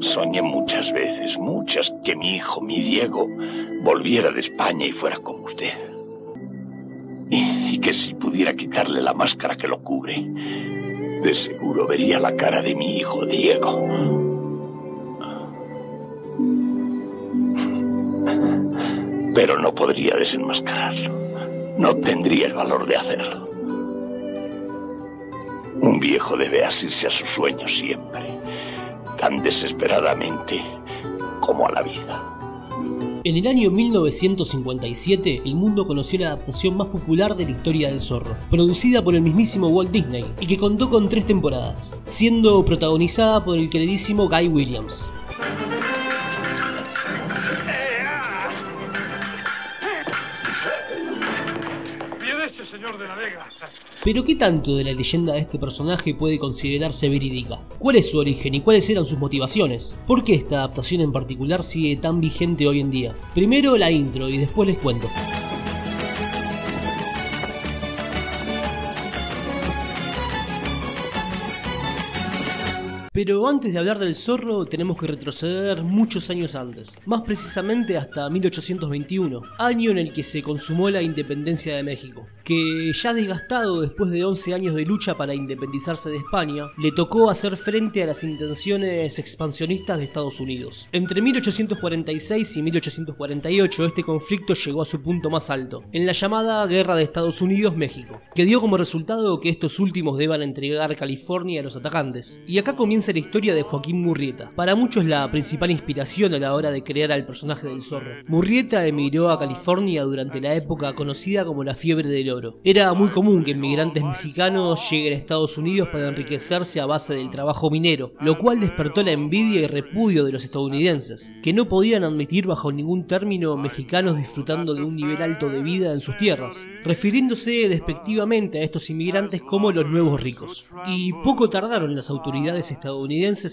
Soñé muchas veces, muchas, que mi hijo, mi Diego, volviera de España y fuera como usted. Y que si pudiera quitarle la máscara que lo cubre, de seguro vería la cara de mi hijo Diego. Pero no podría desenmascararlo. No tendría el valor de hacerlo. Un viejo debe asirse a sus sueños siempre, tan desesperadamente como a la vida. En el año 1957, el mundo conoció la adaptación más popular de la historia del Zorro, producida por el mismísimo Walt Disney, y que contó con 3 temporadas, siendo protagonizada por el queridísimo Guy Williams. Bien hecho, señor de la Vega. Pero ¿qué tanto de la leyenda de este personaje puede considerarse verídica? ¿Cuál es su origen y cuáles eran sus motivaciones? ¿Por qué esta adaptación en particular sigue tan vigente hoy en día? Primero la intro y después les cuento. Pero antes de hablar del Zorro tenemos que retroceder muchos años antes, más precisamente hasta 1821, año en el que se consumó la independencia de México, que ya desgastado después de 11 años de lucha para independizarse de España, le tocó hacer frente a las intenciones expansionistas de Estados Unidos. Entre 1846 y 1848 este conflicto llegó a su punto más alto, en la llamada Guerra de Estados Unidos-México, que dio como resultado que estos últimos deban entregar California a los atacantes. Y acá comienza la historia de Joaquín Murrieta, para muchos la principal inspiración a la hora de crear al personaje del Zorro. Murrieta emigró a California durante la época conocida como la fiebre del oro. Era muy común que inmigrantes mexicanos lleguen a Estados Unidos para enriquecerse a base del trabajo minero, lo cual despertó la envidia y repudio de los estadounidenses, que no podían admitir bajo ningún término mexicanos disfrutando de un nivel alto de vida en sus tierras, refiriéndose despectivamente a estos inmigrantes como los nuevos ricos. Y poco tardaron las autoridades estadounidenses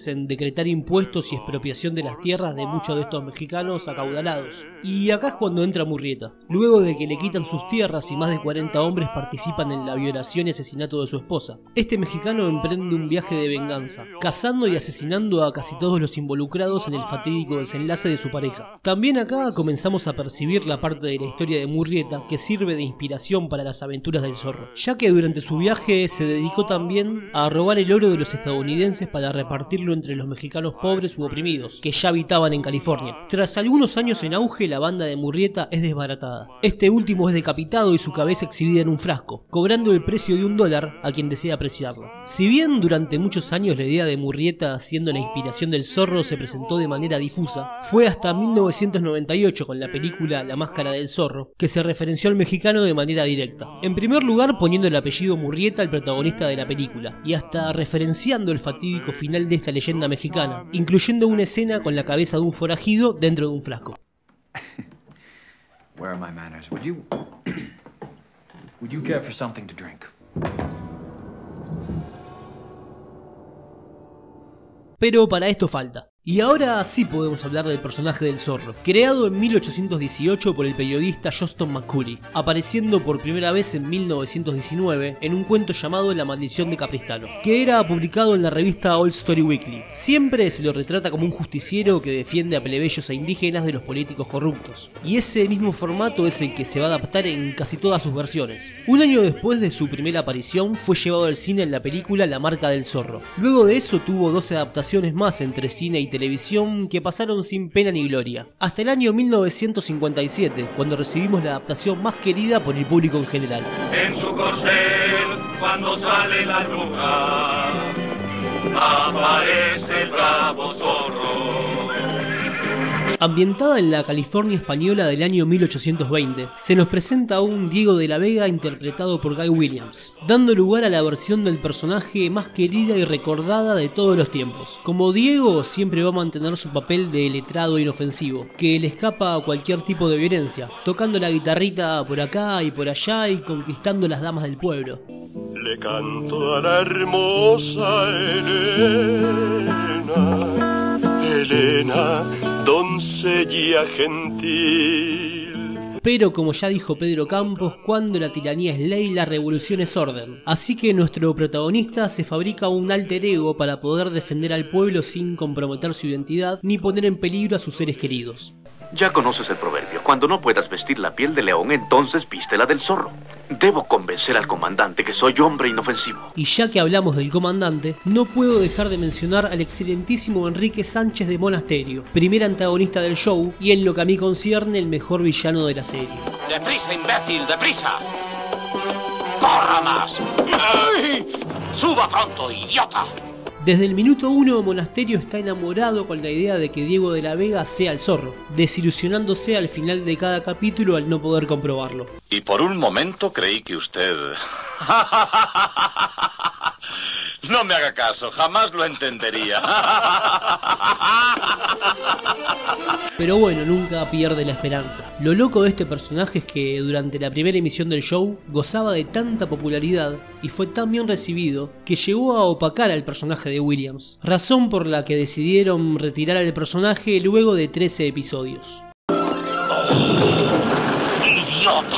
en decretar impuestos y expropiación de las tierras de muchos de estos mexicanos acaudalados. Y acá es cuando entra Murrieta. Luego de que le quitan sus tierras y más de 40 hombres participan en la violación y asesinato de su esposa, este mexicano emprende un viaje de venganza, cazando y asesinando a casi todos los involucrados en el fatídico desenlace de su pareja. También acá comenzamos a percibir la parte de la historia de Murrieta que sirve de inspiración para las aventuras del Zorro, ya que durante su viaje se dedicó también a robar el oro de los estadounidenses para repartirlo entre los mexicanos pobres u oprimidos, que ya habitaban en California. Tras algunos años en auge, la banda de Murrieta es desbaratada. Este último es decapitado y su cabeza exhibida en un frasco, cobrando el precio de $1 a quien desea apreciarlo. Si bien durante muchos años la idea de Murrieta siendo la inspiración del Zorro se presentó de manera difusa, fue hasta 1998 con la película La Máscara del Zorro que se referenció al mexicano de manera directa. En primer lugar poniendo el apellido Murrieta al protagonista de la película, y hasta referenciando el fatídico final de esta leyenda mexicana, incluyendo una escena con la cabeza de un forajido dentro de un frasco. Where are my manners? Would you care for something to drink? Pero para esto falta. Y ahora sí podemos hablar del personaje del Zorro, creado en 1818 por el periodista Johnston McCulley, apareciendo por primera vez en 1919 en un cuento llamado La Maldición de Capristano, que era publicado en la revista Old Story Weekly. Siempre se lo retrata como un justiciero que defiende a plebeyos e indígenas de los políticos corruptos, y ese mismo formato es el que se va a adaptar en casi todas sus versiones. Un año después de su primera aparición fue llevado al cine en la película La Marca del Zorro. Luego de eso tuvo 12 adaptaciones más entre cine y televisión que pasaron sin pena ni gloria, hasta el año 1957, cuando recibimos la adaptación más querida por el público en general. En su corcel, cuando sale la luna, aparece el bravo zorro. Ambientada en la California española del año 1820, se nos presenta a un Diego de la Vega interpretado por Guy Williams, dando lugar a la versión del personaje más querida y recordada de todos los tiempos. Como Diego, siempre va a mantener su papel de letrado inofensivo, que le escapa a cualquier tipo de violencia, tocando la guitarrita por acá y por allá y conquistando las damas del pueblo. Le canto a la hermosa Elena, doncella gentil. Pero como ya dijo Pedro Campos, cuando la tiranía es ley, la revolución es orden. Así que nuestro protagonista se fabrica un alter ego para poder defender al pueblo sin comprometer su identidad ni poner en peligro a sus seres queridos. Ya conoces el proverbio. Cuando no puedas vestir la piel de león, entonces vístela del zorro. Debo convencer al comandante que soy hombre inofensivo. Y ya que hablamos del comandante, no puedo dejar de mencionar al excelentísimo Enrique Sánchez de Monasterio, primer antagonista del show y en lo que a mí concierne el mejor villano de la serie. ¡Deprisa, imbécil, deprisa! ¡Corra más! ¡Ay! ¡Suba pronto, idiota! Desde el minuto 1, Monasterio está enamorado con la idea de que Diego de la Vega sea el zorro, desilusionándose al final de cada capítulo al no poder comprobarlo. Y por un momento creí que usted... No me haga caso, jamás lo entendería. Pero bueno, nunca pierde la esperanza. Lo loco de este personaje es que durante la primera emisión del show gozaba de tanta popularidad y fue tan bien recibido que llegó a opacar al personaje de Williams, razón por la que decidieron retirar al personaje luego de 13 episodios. ¡Idiota!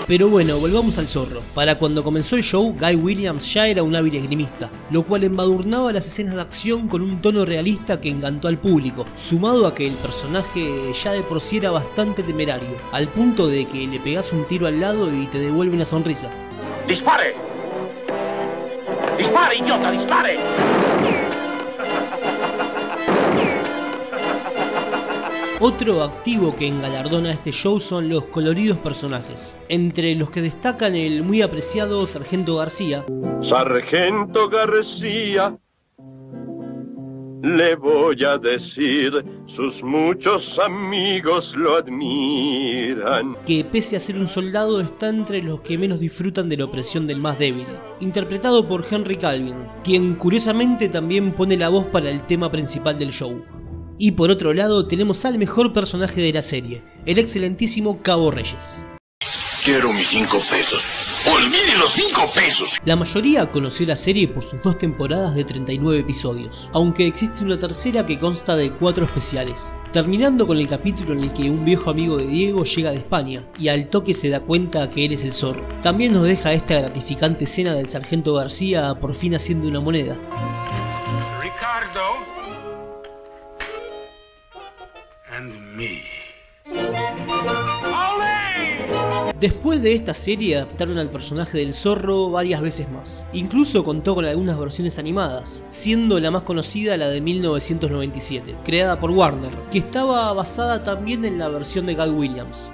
Pero bueno, volvamos al zorro. Para cuando comenzó el show, Guy Williams ya era un hábil esgrimista, lo cual embadurnaba las escenas de acción con un tono realista que encantó al público, sumado a que el personaje ya de por sí era bastante temerario, al punto de que le pegás un tiro al lado y te devuelve una sonrisa. ¡Dispare! ¡Dispare, idiota, dispare! Otro activo que engalardona este show son los coloridos personajes, entre los que destacan el muy apreciado Sargento García. Sargento García, le voy a decir, sus muchos amigos lo admiran. Que pese a ser un soldado está entre los que menos disfrutan de la opresión del más débil. Interpretado por Henry Calvin, quien curiosamente también pone la voz para el tema principal del show. Y por otro lado tenemos al mejor personaje de la serie, el excelentísimo Cabo Reyes. Quiero mis 5 pesos. ¡Olvide los 5 pesos! La mayoría conoció la serie por sus 2 temporadas de 39 episodios, aunque existe una tercera que consta de 4 especiales, terminando con el capítulo en el que un viejo amigo de Diego llega de España y al toque se da cuenta que él es el zorro. También nos deja esta gratificante escena del Sargento García por fin haciendo una moneda. Ricardo and me. Después de esta serie adaptaron al personaje del zorro varias veces más. Incluso contó con algunas versiones animadas, siendo la más conocida la de 1997, creada por Warner, que estaba basada también en la versión de Guy Williams.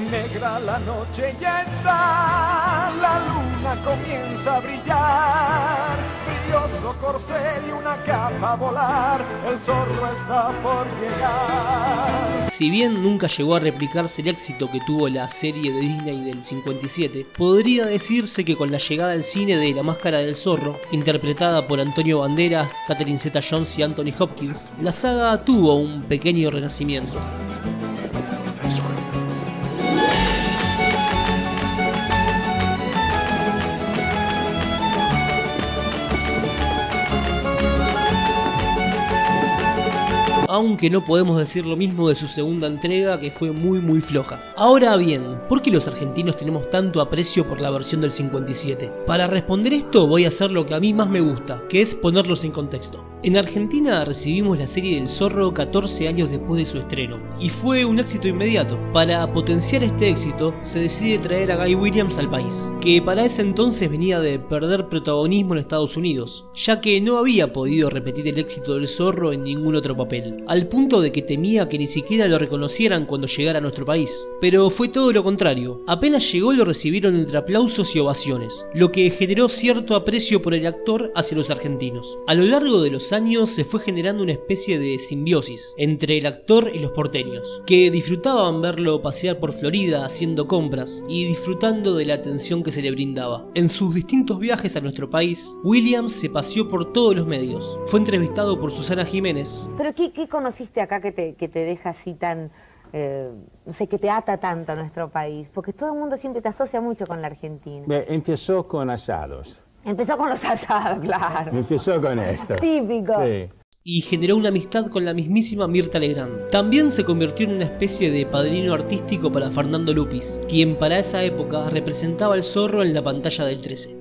Negra la noche ya está, la luna comienza a brillar, brilloso corcel y una capa a volar, el zorro está por llegar. Si bien nunca llegó a replicarse el éxito que tuvo la serie de Disney del 57, podría decirse que con la llegada al cine de La Máscara del Zorro, interpretada por Antonio Banderas, Catherine Zeta-Jones y Anthony Hopkins, la saga tuvo un pequeño renacimiento. Aunque no podemos decir lo mismo de su segunda entrega, que fue muy floja. Ahora bien, ¿por qué los argentinos tenemos tanto aprecio por la versión del 57? Para responder esto voy a hacer lo que a mí más me gusta, que es ponerlos en contexto. En Argentina recibimos la serie del Zorro 14 años después de su estreno, y fue un éxito inmediato. Para potenciar este éxito, se decide traer a Guy Williams al país, que para ese entonces venía de perder protagonismo en Estados Unidos, ya que no había podido repetir el éxito del Zorro en ningún otro papel, al punto de que temía que ni siquiera lo reconocieran cuando llegara a nuestro país. Pero fue todo lo contrario, apenas llegó lo recibieron entre aplausos y ovaciones, lo que generó cierto aprecio por el actor hacia los argentinos. A lo largo de los años se fue generando una especie de simbiosis entre el actor y los porteños, que disfrutaban verlo pasear por Florida haciendo compras y disfrutando de la atención que se le brindaba. En sus distintos viajes a nuestro país, Williams se paseó por todos los medios, fue entrevistado por Susana Jiménez. ¿Pero qué conociste acá que te deja así tan, no sé, que te ata tanto a nuestro país? Porque todo el mundo siempre te asocia mucho con la Argentina. Empezó con asados. Empezó con los asados, claro. Empezó con esto. Típico. Sí. y generó una amistad con la mismísima Mirta Legrand. También se convirtió en una especie de padrino artístico para Fernando Lupis, quien para esa época representaba al Zorro en la pantalla del 13.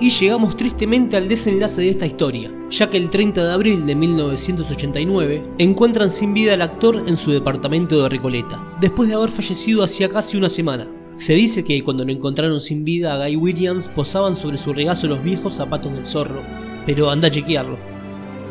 Y llegamos tristemente al desenlace de esta historia, ya que el 30 de abril de 1989 encuentran sin vida al actor en su departamento de Recoleta, después de haber fallecido hacía casi una semana. Se dice que cuando lo encontraron sin vida a Guy Williams posaban sobre su regazo los viejos zapatos del Zorro, pero anda a chequearlo.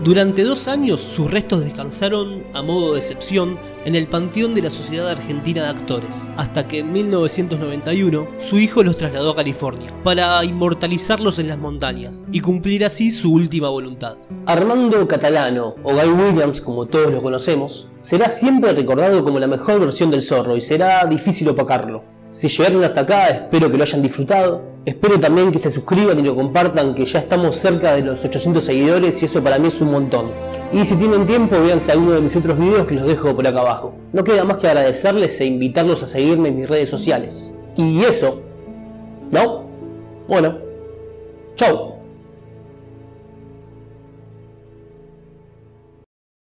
Durante 2 años sus restos descansaron, a modo de excepción, en el Panteón de la Sociedad Argentina de Actores, hasta que en 1991 su hijo los trasladó a California, para inmortalizarlos en las montañas, y cumplir así su última voluntad. Armando Catalano, o Guy Williams como todos lo conocemos, será siempre recordado como la mejor versión del Zorro y será difícil opacarlo. Si llegaron hasta acá, espero que lo hayan disfrutado. Espero también que se suscriban y lo compartan, que ya estamos cerca de los 800 seguidores y eso para mí es un montón. Y si tienen tiempo, véanse alguno de mis otros videos que los dejo por acá abajo. No queda más que agradecerles e invitarlos a seguirme en mis redes sociales. Y eso, ¿no? Bueno, chau.